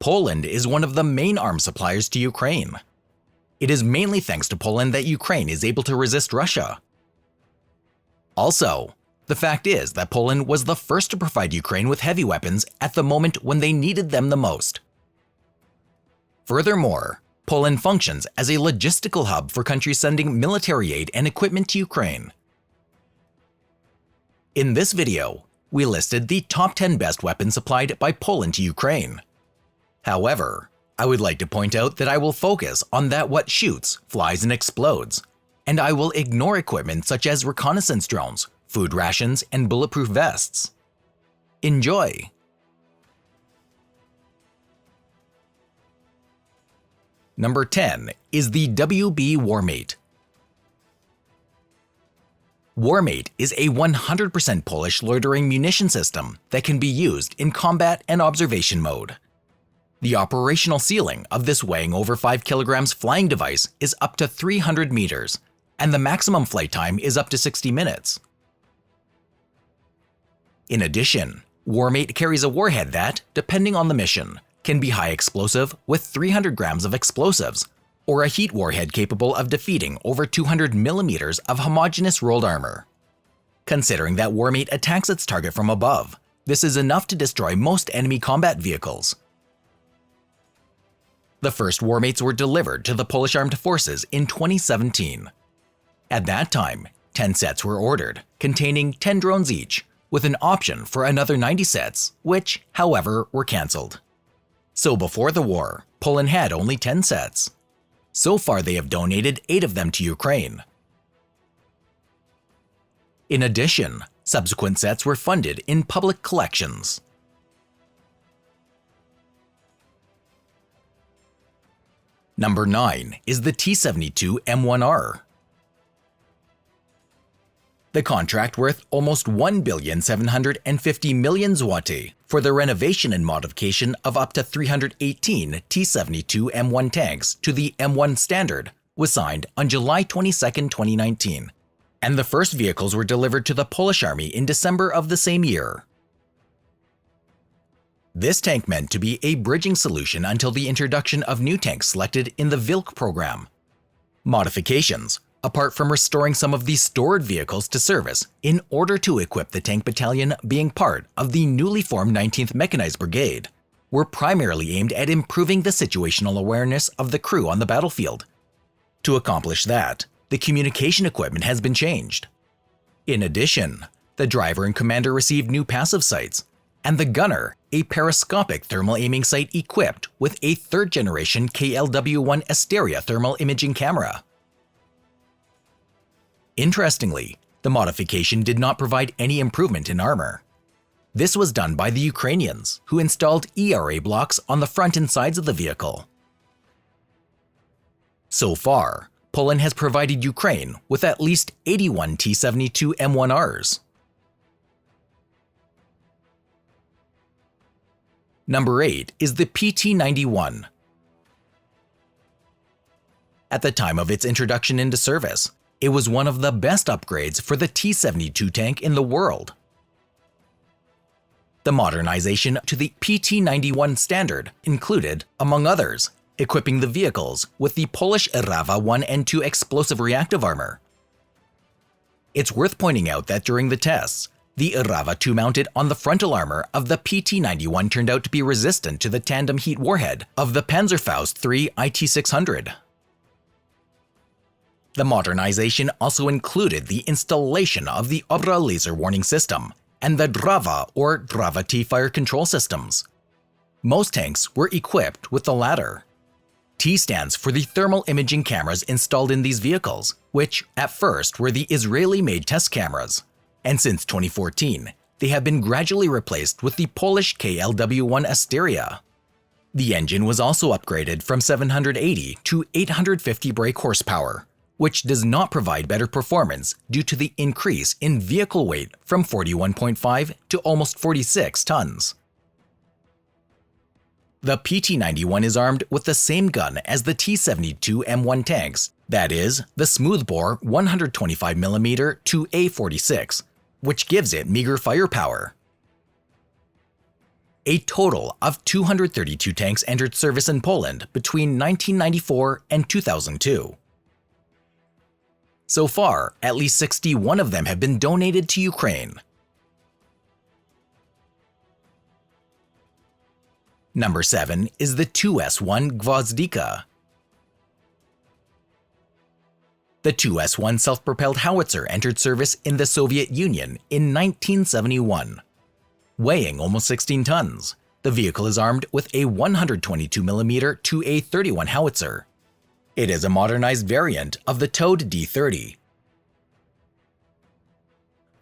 Poland is one of the main arms suppliers to Ukraine. It is mainly thanks to Poland that Ukraine is able to resist Russia. Also, the fact is that Poland was the first to provide Ukraine with heavy weapons at the moment when they needed them the most. Furthermore, Poland functions as a logistical hub for countries sending military aid and equipment to Ukraine. In this video, we listed the top 10 best weapons supplied by Poland to Ukraine. However, I would like to point out that I will focus on that what shoots, flies, and explodes, and I will ignore equipment such as reconnaissance drones, food rations, and bulletproof vests. Enjoy! Number 10 is the WB warmate. Warmate is a 100% Polish loitering munition system that can be used in combat and observation mode. The operational ceiling of this weighing over 5 kilograms flying device is up to 300 meters, and the maximum flight time is up to 60 minutes. In addition, warmate carries a warhead that, depending on the mission, can be high explosive with 300 grams of explosives, or a heat warhead capable of defeating over 200 millimeters of homogeneous rolled armor. Considering that warmate attacks its target from above, this is enough to destroy most enemy combat vehicles. The first warmates were delivered to the Polish Armed Forces in 2017. At that time, 10 sets were ordered, containing 10 drones each, with an option for another 90 sets, which, however, were cancelled. So before the war, Poland had only 10 sets. So far they have donated 8 of them to Ukraine. In addition, subsequent sets were funded in public collections. Number 9 is the T-72M1R. The contract worth almost 1,750 million zloty for the renovation and modification of up to 318 T-72M1 tanks to the M1 standard was signed on July 22, 2019, and the first vehicles were delivered to the Polish Army in December of the same year. This tank meant to be a bridging solution until the introduction of new tanks selected in the Wilk program. Modifications, apart from restoring some of these stored vehicles to service in order to equip the tank battalion being part of the newly formed 19th Mechanized Brigade, were primarily aimed at improving the situational awareness of the crew on the battlefield. To accomplish that, the communication equipment has been changed. In addition, the driver and commander received new passive sights, and the gunner a periscopic thermal aiming sight equipped with a third-generation KLW-1 Asteria thermal imaging camera. Interestingly, the modification did not provide any improvement in armor. This was done by the Ukrainians, who installed ERA blocks on the front and sides of the vehicle. So far, Poland has provided Ukraine with at least 81 T-72M1Rs. Number 8 is the PT-91. At the time of its introduction into service, it was one of the best upgrades for the T-72 tank in the world. The modernization to the PT-91 standard included, among others, equipping the vehicles with the Polish Rawa 1 and 2 explosive reactive armor. It's worth pointing out that during the tests, the Rawa 2 mounted on the frontal armor of the PT-91 turned out to be resistant to the tandem heat warhead of the Panzerfaust III IT-600. The modernization also included the installation of the Obra laser warning system and the Drawa or Drawa-T fire control systems. Most tanks were equipped with the latter. T stands for the thermal imaging cameras installed in these vehicles, which at first were the Israeli-made test cameras, and since 2014, they have been gradually replaced with the Polish KLW-1 Asteria. The engine was also upgraded from 780 to 850 brake horsepower, which does not provide better performance due to the increase in vehicle weight from 41.5 to almost 46 tons. The PT-91 is armed with the same gun as the T-72M1 tanks, that is, the smoothbore 125mm 2A46, which gives it meager firepower. A total of 232 tanks entered service in Poland between 1994 and 2002. So far, at least 61 of them have been donated to Ukraine. Number 7 is the 2S1 Gvozdika. The 2S1 self-propelled howitzer entered service in the Soviet Union in 1971. Weighing almost 16 tons, the vehicle is armed with a 122mm 2A31 howitzer. It is a modernized variant of the towed D-30.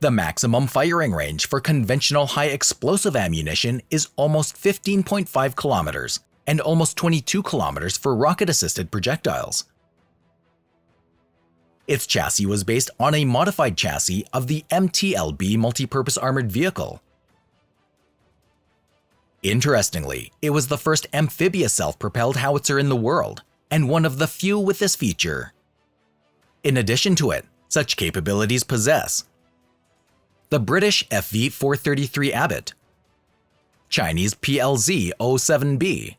The maximum firing range for conventional high-explosive ammunition is almost 15.5 kilometers and almost 22 kilometers for rocket-assisted projectiles. Its chassis was based on a modified chassis of the MTLB multi-purpose armored vehicle. Interestingly, it was the first amphibious self-propelled howitzer in the world, and one of the few with this feature. In addition to it, such capabilities possess the British FV-433 Abbott, Chinese PLZ-07B,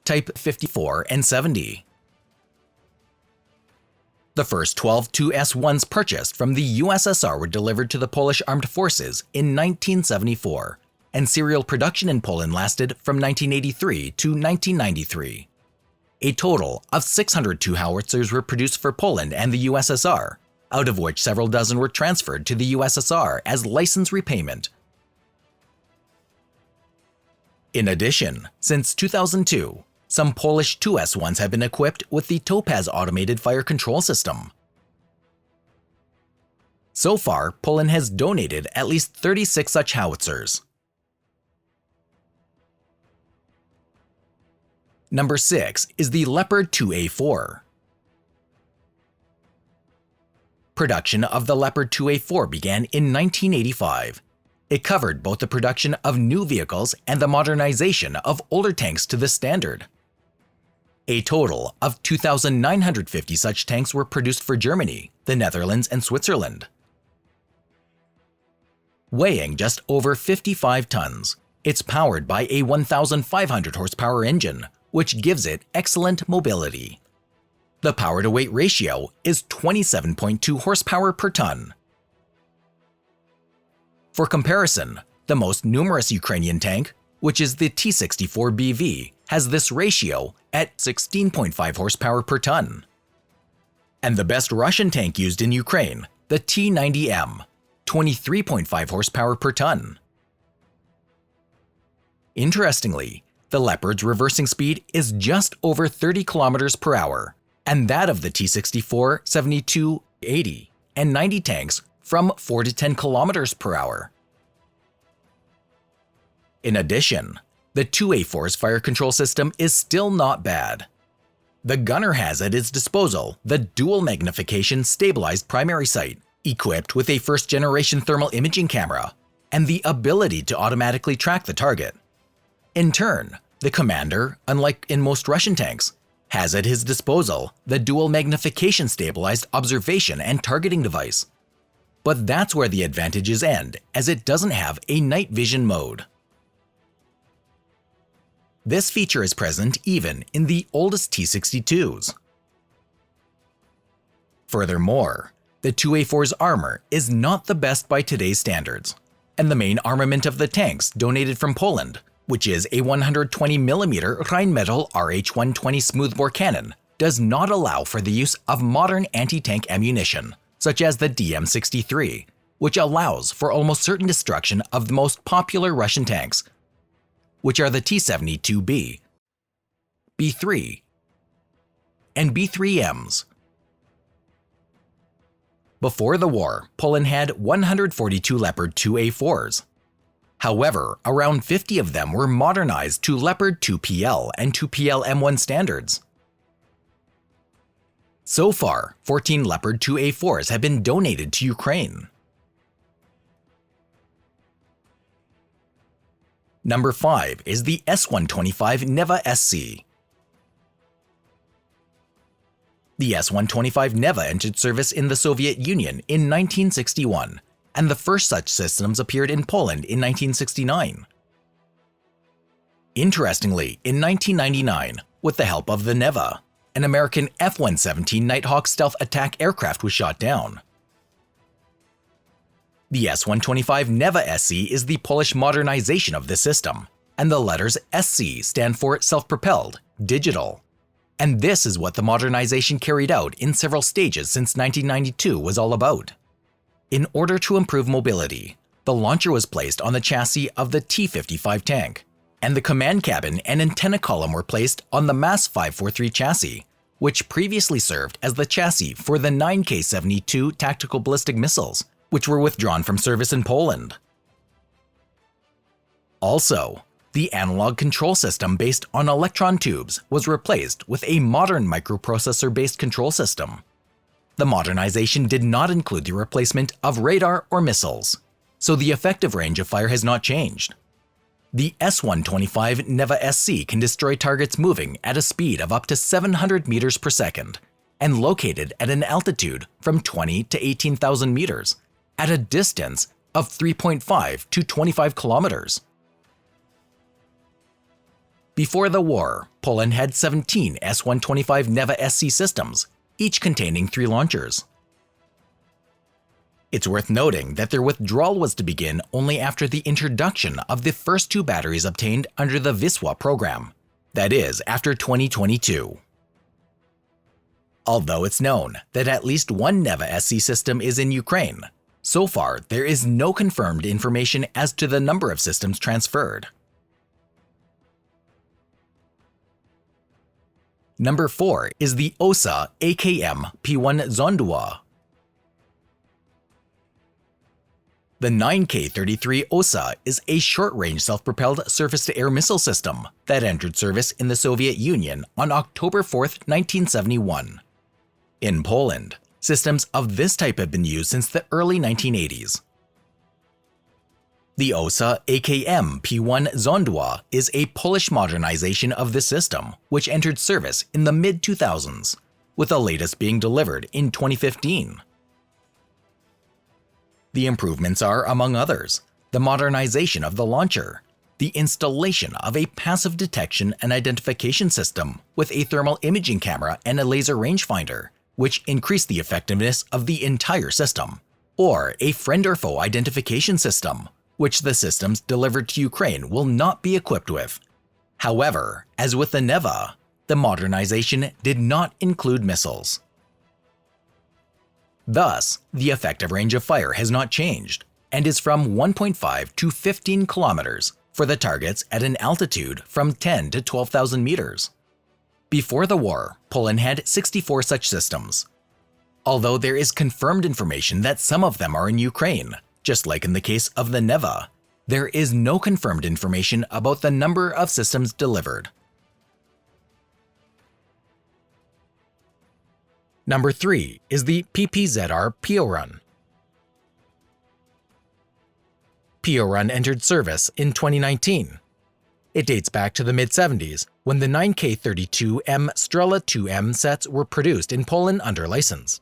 Type 54 and 70. The first 12 2S1s purchased from the USSR were delivered to the Polish Armed Forces in 1974, and serial production in Poland lasted from 1983 to 1993. A total of 602 howitzers were produced for Poland and the USSR, out of which several dozen were transferred to the USSR as license repayment. In addition, since 2002, some Polish 2S1s have been equipped with the Topaz automated fire control system. So far, Poland has donated at least 36 such howitzers. Number 6 is the Leopard 2A4. Production of the Leopard 2A4 began in 1985. It covered both the production of new vehicles and the modernization of older tanks to this standard. A total of 2,950 such tanks were produced for Germany, the Netherlands, and Switzerland. Weighing just over 55 tons, it's powered by a 1,500 horsepower engine, which gives it excellent mobility. The power-to-weight ratio is 27.2 horsepower per ton. For comparison, the most numerous Ukrainian tank, which is the T-64BV, has this ratio at 16.5 horsepower per ton. And the best Russian tank used in Ukraine, the T-90M, 23.5 horsepower per ton. Interestingly, the Leopard's reversing speed is just over 30 kilometers per hour, and that of the T-64, 72, 80, and 90 tanks from 4 to 10 kilometers per hour. In addition, the 2A4's fire control system is still not bad. The gunner has at its disposal the dual magnification stabilized primary sight, equipped with a first-generation thermal imaging camera, and the ability to automatically track the target. In turn, the commander, unlike in most Russian tanks, has at his disposal the dual magnification stabilized observation and targeting device. But that's where the advantages end, as it doesn't have a night vision mode. This feature is present even in the oldest T-62s. Furthermore, the 2A4's armor is not the best by today's standards, and the main armament of the tanks donated from Poland, which is a 120mm Rheinmetall RH-120 smoothbore cannon, does not allow for the use of modern anti-tank ammunition, such as the DM-63, which allows for almost certain destruction of the most popular Russian tanks, which are the T-72B, B-3, and B-3Ms. Before the war, Poland had 142 Leopard 2A4s. However, around 50 of them were modernized to Leopard 2PL and 2PL M1 standards. So far, 14 Leopard 2A4s have been donated to Ukraine. Number 5 is the S-125 Neva SC. The S-125 Neva entered service in the Soviet Union in 1961, and the first such systems appeared in Poland in 1969. Interestingly, in 1999, with the help of the Neva, an American F-117 Nighthawk stealth attack aircraft was shot down. The S-125 Neva SC is the Polish modernization of the system, and the letters SC stand for self-propelled, digital. And this is what the modernization carried out in several stages since 1992 was all about. In order to improve mobility, the launcher was placed on the chassis of the T-55 tank, and the command cabin and antenna column were placed on the MAS 543 chassis, which previously served as the chassis for the 9K-72 tactical ballistic missiles, which were withdrawn from service in Poland. Also, the analog control system based on electron tubes was replaced with a modern microprocessor-based control system. The modernization did not include the replacement of radar or missiles, so the effective range of fire has not changed. The S-125 Neva SC can destroy targets moving at a speed of up to 700 meters per second and located at an altitude from 20 to 18,000 meters at a distance of 3.5 to 25 kilometers. Before the war, Poland had 17 S-125 Neva SC systems, each containing 3 launchers. It's worth noting that their withdrawal was to begin only after the introduction of the first 2 batteries obtained under the Wisła program, that is, after 2022. Although it's known that at least one Neva SC system is in Ukraine, so far there is no confirmed information as to the number of systems transferred. Number 4 is the Osa AKM-P1 Zondua. The 9K-33 Osa is a short-range self-propelled surface-to-air missile system that entered service in the Soviet Union on October 4, 1971. In Poland, systems of this type have been used since the early 1980s. The Osa AKM-P1 Zondua is a Polish modernization of this system, which entered service in the mid-2000s, with the latest being delivered in 2015. The improvements are, among others, the modernization of the launcher, the installation of a passive detection and identification system with a thermal imaging camera and a laser rangefinder, which increase the effectiveness of the entire system, or a friend or foe identification system, which the systems delivered to Ukraine will not be equipped with. However, as with the Neva, the modernization did not include missiles. Thus, the effective range of fire has not changed and is from 1.5 to 15 kilometers for the targets at an altitude from 10 to 12,000 meters. Before the war, Poland had 64 such systems. Although there is confirmed information that some of them are in Ukraine, just like in the case of the Neva, there is no confirmed information about the number of systems delivered. Number 3 is the PPZR Piorun. Piorun entered service in 2019. It dates back to the mid-70s, when the 9K-32M Strela 2M sets were produced in Poland under license.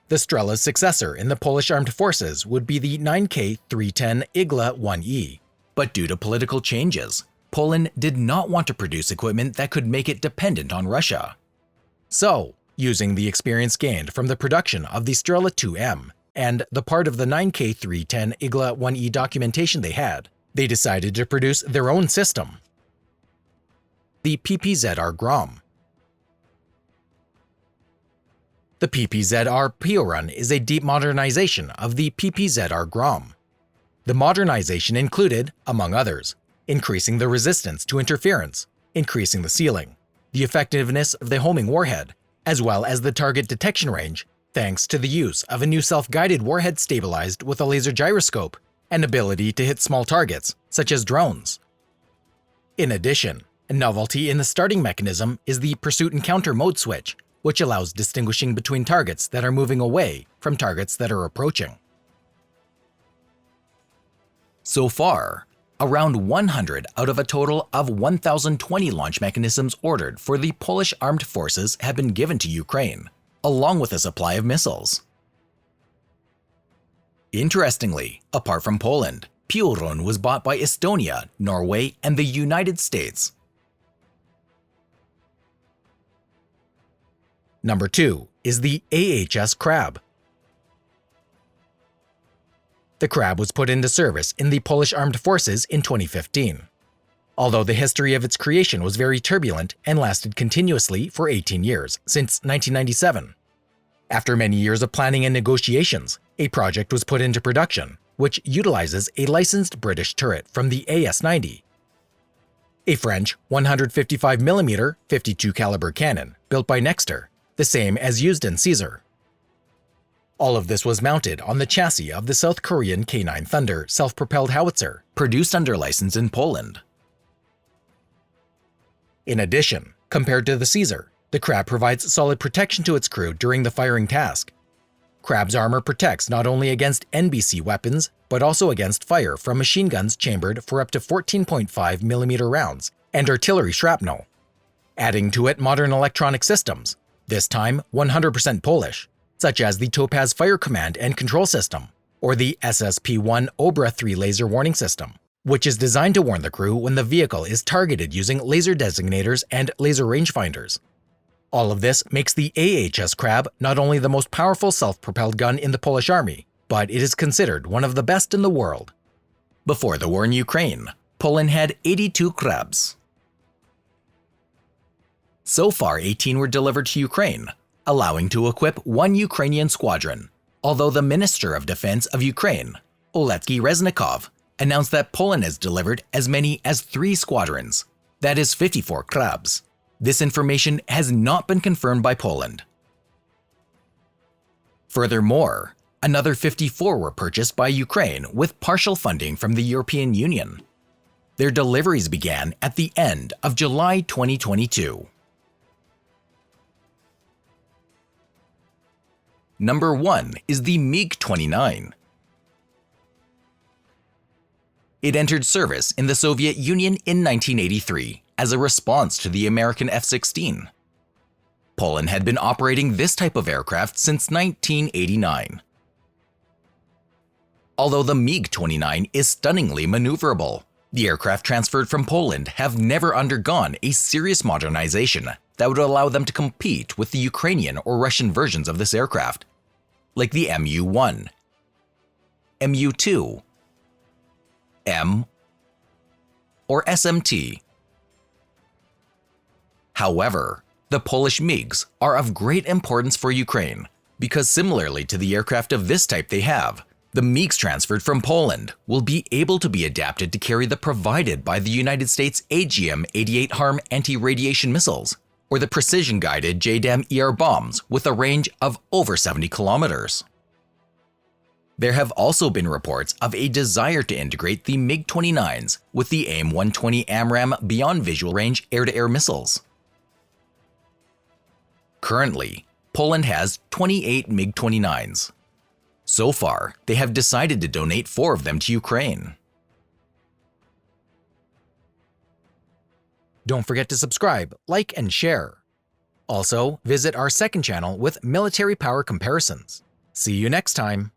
The Strela's successor in the Polish Armed Forces would be the 9K-310 Igla 1E, but due to political changes, Poland did not want to produce equipment that could make it dependent on Russia. So, using the experience gained from the production of the Strela 2M and the part of the 9K-310 Igla 1E documentation they decided to produce their own system, the PPZR Grom. The PPZR Piorun is a deep modernization of the PPZR Grom. The modernization included, among others, increasing the resistance to interference, increasing the ceiling, the effectiveness of the homing warhead, as well as the target detection range, thanks to the use of a new self-guided warhead stabilized with a laser gyroscope and ability to hit small targets, such as drones. In addition, a novelty in the starting mechanism is the pursuit and counter mode switch, which allows distinguishing between targets that are moving away from targets that are approaching. So far, around 100 out of a total of 1,020 launch mechanisms ordered for the Polish Armed Forces have been given to Ukraine, along with a supply of missiles. Interestingly, apart from Poland, Piorun was bought by Estonia, Norway, and the United States. Number 2 is the AHS Krab. The Krab was put into service in the Polish Armed Forces in 2015. Although the history of its creation was very turbulent and lasted continuously for 18 years, since 1997. After many years of planning and negotiations, a project was put into production, which utilizes a licensed British turret from the AS-90, a French 155mm 52 caliber cannon built by Nexter, the same as used in Caesar. All of this was mounted on the chassis of the South Korean K9 Thunder self-propelled howitzer, produced under license in Poland. In addition, compared to the Caesar, the Krab provides solid protection to its crew during the firing task. Krab's armor protects not only against NBC weapons, but also against fire from machine guns chambered for up to 14.5mm rounds and artillery shrapnel. Adding to it modern electronic systems, this time 100% Polish, such as the Topaz Fire Command and Control System, or the SSP-1 Obra 3 laser warning system, which is designed to warn the crew when the vehicle is targeted using laser designators and laser rangefinders. All of this makes the AHS Krab not only the most powerful self-propelled gun in the Polish army, but it is considered one of the best in the world. Before the war in Ukraine, Poland had 82 Krabs. So far, 18 were delivered to Ukraine, allowing to equip one Ukrainian squadron, although the Minister of Defense of Ukraine, Oleksiy Reznikov, announced that Poland has delivered as many as 3 squadrons, that is 54 Krabs. This information has not been confirmed by Poland. Furthermore, another 54 were purchased by Ukraine with partial funding from the European Union. Their deliveries began at the end of July 2022. Number 1 is the MiG-29. It entered service in the Soviet Union in 1983 as a response to the American F-16. Poland had been operating this type of aircraft since 1989. Although the MiG-29 is stunningly maneuverable, the aircraft transferred from Poland have never undergone a serious modernization that would allow them to compete with the Ukrainian or Russian versions of this aircraft, like the Mu-1, Mu-2, M, or SMT. However, the Polish MiGs are of great importance for Ukraine because similarly to the aircraft of this type they have, the MiGs transferred from Poland will be able to be adapted to carry the provided by the United States AGM-88 HARM anti-radiation missiles, or the precision-guided JDAM-ER bombs with a range of over 70 kilometers. There have also been reports of a desire to integrate the MiG-29s with the AIM-120 AMRAAM Beyond Visual Range air-to-air missiles. Currently, Poland has 28 MiG-29s. So far, they have decided to donate 4 of them to Ukraine. Don't forget to subscribe, like, and share. Also, visit our second channel with military power comparisons. See you next time!